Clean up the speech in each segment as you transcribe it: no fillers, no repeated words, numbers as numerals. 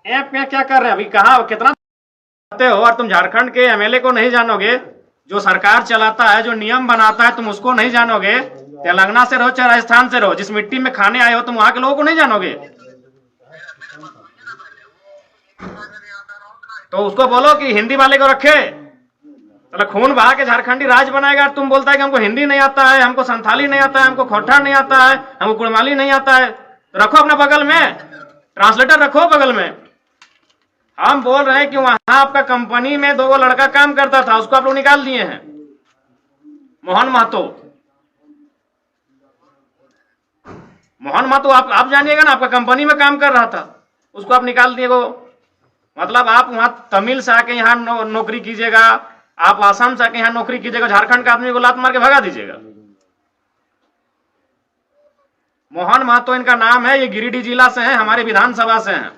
App में क्या कर रहे हैं अभी? कहाँ कितना हो? और तुम झारखंड के एमएलए को नहीं जानोगे? जो सरकार चलाता है, जो नियम बनाता है, तुम उसको नहीं जानोगे? तेलंगाना से रहो चाहे राजस्थान से रहो, जिस मिट्टी में खाने आए हो तुम वहां के लोगों को नहीं जानोगे? तो उसको बोलो कि हिंदी वाले को रखे। तो खून बहा के झारखंडी राज बनाएगा। तुम बोलता है कि हमको हिंदी नहीं आता है, हमको संथाली नहीं आता है, हमको खोटा नहीं आता है, हमको कुड़माली नहीं आता है। तो रखो अपना बगल में, ट्रांसलेटर रखो बगल में। हम बोल रहे हैं कि वहां आपका कंपनी में 2 लड़का काम करता था, उसको आप लोग निकाल दिए हैं। मोहन महतो आप जानिएगा ना, आपका कंपनी में काम कर रहा था, उसको आप निकाल दिए। मतलब आप वहां तमिल से आके यहाँ नौकरी कीजिएगा, आप आसाम से आके यहाँ नौकरी कीजिएगा, झारखंड के आदमी को लात मार के भगा दीजिएगा। मोहन महतो इनका नाम है, ये गिरिडीह जिला से हैं, हमारे विधानसभा से हैं।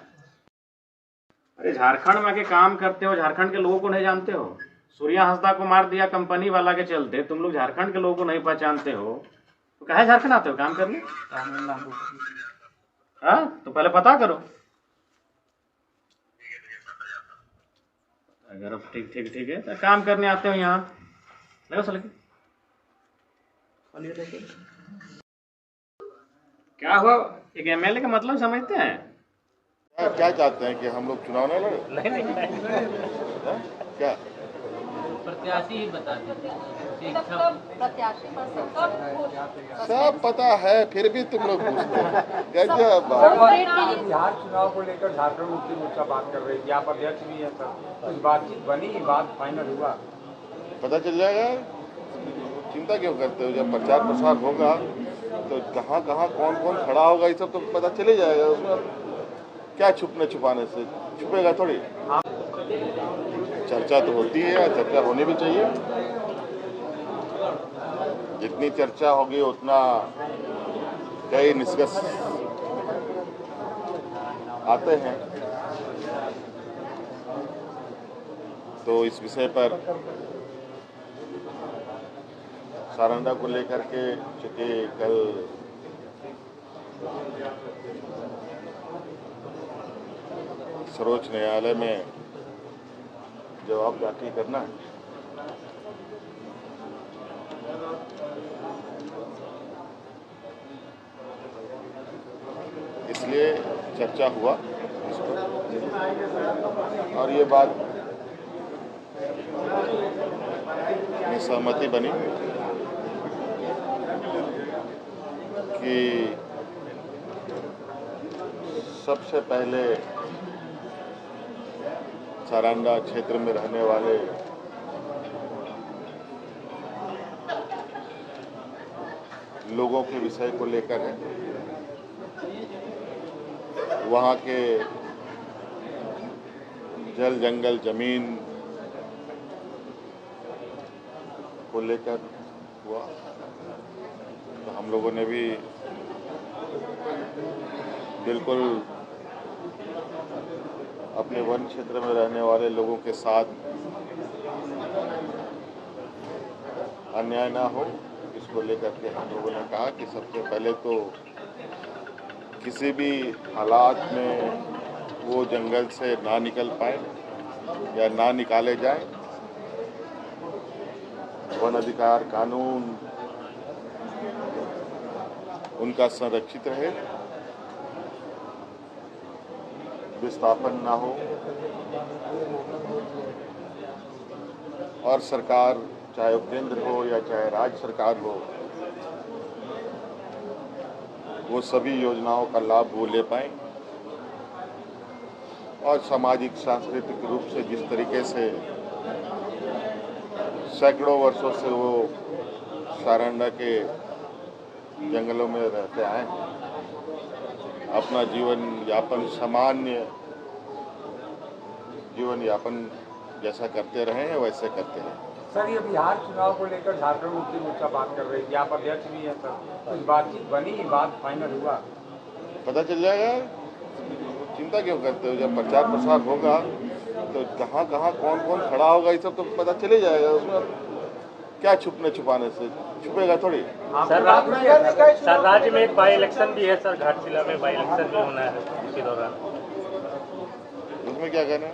अरे झारखंड में आके काम करते हो, झारखंड के लोगों को नहीं जानते हो? सूर्या हंसदा को मार दिया कंपनी वाला के चलते, तुम लोग झारखंड के लोगों को नहीं पहचानते हो, तो कहे झारखंड आते हो काम करने? हाँ, तो पहले पता करो। अगर अब ठीक है तो काम करने आते हो यहाँ, देखो सर क्या हुआ? एक एमएलए का मतलब समझते हैं? क्या चाहते हैं कि हम लोग चुनाव न लड़े? नहीं क्या प्रत्याशी ही बता दीजिए। सब पता है, फिर भी तुम लोग पूछते हैं। गजब। बिहार चुनाव को लेकर झारखंड मुक्ति मोर्चा बात कर रही है, आप अध्यक्ष भी है सर, कुछ बातचीत बनी, बात फाइनल हुआ? पता चल जाएगा। चिंता क्यों करते हो? जब प्रचार प्रसार होगा तो कहाँ कहाँ कौन कौन खड़ा होगा, ये सब तो पता चले जाएगा। उसमें क्या छुपने छुपाने से, छुपेगा थोड़ी। चर्चा तो होती है, चर्चा होनी भी चाहिए। जितनी चर्चा होगी उतना कई निष्कर्ष आते हैं। तो इस विषय पर सारंडा को लेकर के चूंकि कल सर्वोच्च न्यायालय में जवाब दाखिल करना है, इसलिए चर्चा हुआ इस पर, और ये बात में सहमति बनी कि सबसे पहले सारंडा क्षेत्र में रहने वाले लोगों के विषय को लेकर है। वहाँ के जल जंगल जमीन को लेकर हुआ। तो हम लोगों ने भी बिल्कुल अपने वन क्षेत्र में रहने वाले लोगों के साथ अन्याय ना हो, इसको लेकर के हम लोगों ने कहा कि सबसे पहले तो किसी भी हालात में वो जंगल से ना निकल पाए या ना निकाले जाए। वन अधिकार कानून उनका संरक्षित रहे, विस्थापन ना हो, और सरकार चाहे वो केंद्र हो या चाहे राज्य सरकार हो, वो सभी योजनाओं का लाभ वो ले पाए। और सामाजिक सांस्कृतिक रूप से जिस तरीके से सैकड़ों वर्षों से वो सारंडा के जंगलों में रहते आए, अपना जीवन यापन सामान्य जीवन यापन जैसा करते रहे हैं वैसे करते रहे। सर, ये बिहार चुनाव को लेकर झारखंड मुक्ति मोर्चा बात कर रही है, आप अध्यक्ष भी है सर, कुछ बातचीत बनी, बात फाइनल हुआ? पता चल जाएगा। चिंता क्यों करते हो? जब प्रचार प्रसार होगा तो कहाँ कहाँ कौन कौन खड़ा होगा, ये सब तो पता चले जाएगा। उसमें क्या छुपने छुपाने से, छुपेगा थोड़ी। सर राज्य में एक बाई इलेक्शन भी है सर, घाटशिला में बाई इलेक्शन भी होना है इसी दौरान। तुम्हें क्या कहना है?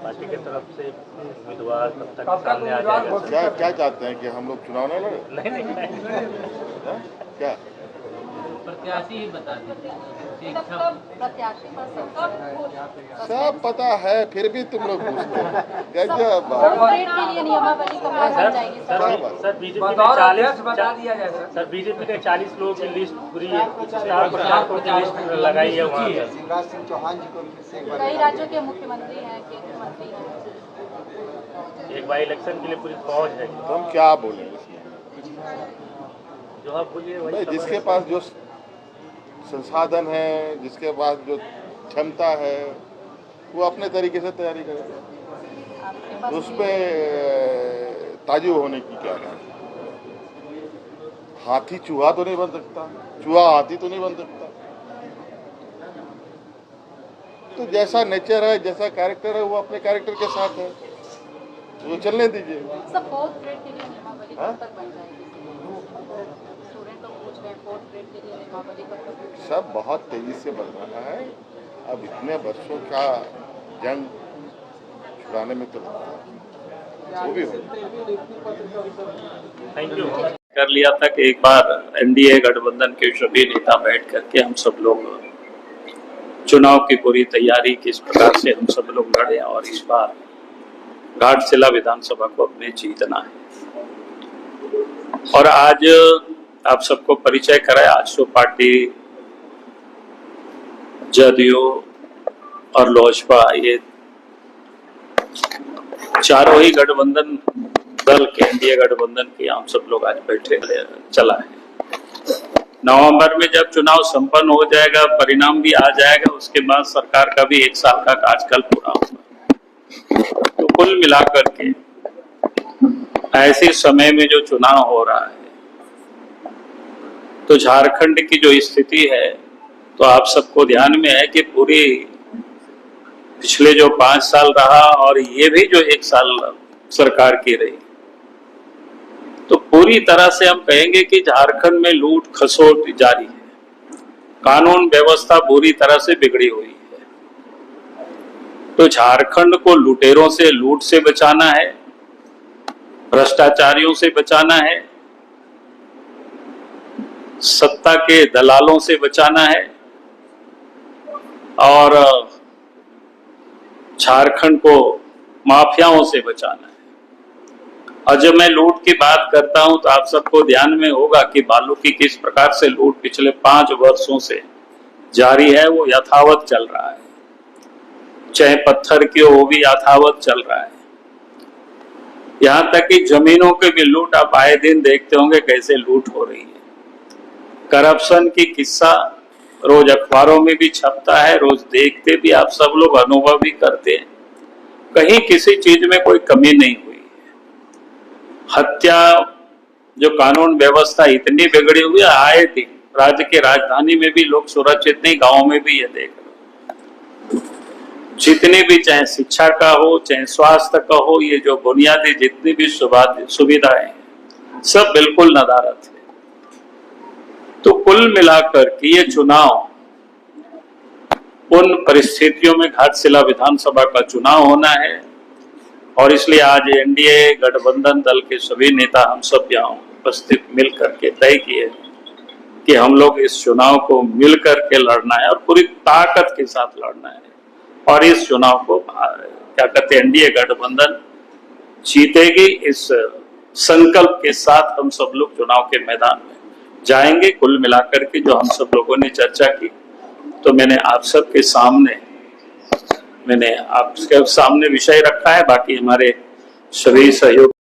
पार्टी की तरफ से उम्मीदवार तब तक कब तक सामने आ उम्मीदवार जाएगा। घोषित क्या क्या चाहते हैं कि हम लोग चुनाव न लड़े? नहीं हाँ? क्या प्रत्याशी ही बता दीजिए। प्रत्याशी पर सब पता है, फिर भी तुम लोग पूछते हो। गजब बात। कॉर्पोरेट के लिए नियमावली कब तक बन जाएगी सर? सर बीजेपी बतौर ने अध्यक्ष बता दिया जाए सर। सर बीजेपी ने 40 लोगों की लिस्ट पूरी स्टार प्रचारकों की लिस्ट लगाई है वहाँ पर। शिवराज सिंह चौहान जी को फिर से एक बार कई राज्यों के मुख्यमंत्री हैं, केंद्रीय मंत्री हैं। एक बार इलेक्शन के लिए पूरी फौज है। हम क्या बोले इसमें? जो आप बोलिए वही भाई, समझ जिसके पास जो संसाधन है, जिसके पास जो क्षमता है, वो अपने तरीके से तैयारी करेगा। आपके पास उस पे ताजुब होने की क्या बात है? हाथी चूहा तो नहीं बन सकता, चूहा हाथी तो नहीं बन सकता। तो जैसा नेचर है, जैसा कैरेक्टर है, वो अपने कैरेक्टर के साथ है, वो चलने दीजिए। सब फोर्थ ग्रेड के लिए नियमावली हाँ? कब तक बन जाएगी? स्टूडेंट लोग पूछ रहे हैं फोर्थ ग्रेड के लिए नियमावली कब तक बन जाएगी? सब बहुत तेजी से बन रहा है। अब इतने वर्षों का जंग छुड़ाने में तो वो भी हो। Thank you. कर लिया था कि एक बार एनडीए गठबंधन के सभी नेता बैठ करके हम सब लोग चुनाव की पूरी तैयारी किस प्रकार से हम सब लोग लड़े और इस बार घाटशिला विधानसभा को अपने जीतना है। और आज आप सबको परिचय कराया, आजसू पार्टी, जदयू और लोजपा, ये चारों ही गठबंधन दल के एनडीए गठबंधन के हम सब लोग आज बैठे चला है। नवंबर में जब चुनाव संपन्न हो जाएगा, परिणाम भी आ जाएगा, उसके बाद सरकार का भी 1 साल का कार्यकाल पूरा होगा। तो कुल मिलाकर के ऐसे समय में जो चुनाव हो रहा है, तो झारखंड की जो स्थिति है, तो आप सबको ध्यान में है कि पूरी पिछले जो 5 साल रहा और ये भी जो 1 साल सरकार की रही, तो पूरी तरह से हम कहेंगे कि झारखंड में लूट खसोट जारी है, कानून व्यवस्था बुरी तरह से बिगड़ी हुई है। तो झारखंड को लुटेरों से, लूट से बचाना है, भ्रष्टाचारियों से बचाना है, सत्ता के दलालों से बचाना है और झारखंड को माफियाओं से बचाना है। और जब मैं लूट की बात करता हूं तो आप सबको ध्यान में होगा कि बालू की किस प्रकार से लूट पिछले 5 वर्षों से जारी है, वो यथावत चल रहा है। चाहे पत्थर की हो, वो भी यथावत चल रहा है। यहां तक कि जमीनों के भी लूट आप आए दिन देखते होंगे कैसे लूट हो रही है। करप्शन की किस्सा रोज अखबारों में भी छपता है, रोज देखते भी, आप सब लोग अनुभव भी करते हैं। कहीं किसी चीज में कोई कमी नहीं हुई। हत्या, जो कानून व्यवस्था इतनी बिगड़ी हुई है, आए दिन राज्य की राजधानी में भी लोग सुरक्षित नहीं, गांव में भी ये देख रहे। जितनी भी, चाहे शिक्षा का हो, चाहे स्वास्थ्य का हो, ये जो बुनियादी जितनी भी सुविधाएं सब बिल्कुल नदारद है। तो कुल मिलाकर के ये चुनाव उन परिस्थितियों में घाटशिला विधानसभा का चुनाव होना है और इसलिए आज एनडीए गठबंधन दल के सभी नेता हम सब यहाँ उपस्थित मिल करके तय किए कि हम लोग इस चुनाव को मिल करके लड़ना है और पूरी ताकत के साथ लड़ना है और इस चुनाव को क्या कहते हैं, एनडीए गठबंधन जीतेगी। इस संकल्प के साथ हम सब लोग चुनाव के मैदान में जाएंगे। कुल मिलाकर के जो हम सब लोगों ने चर्चा की, तो मैंने आप सबके सामने आपके सामने विषय रखा है। बाकी हमारे सभी सहयोग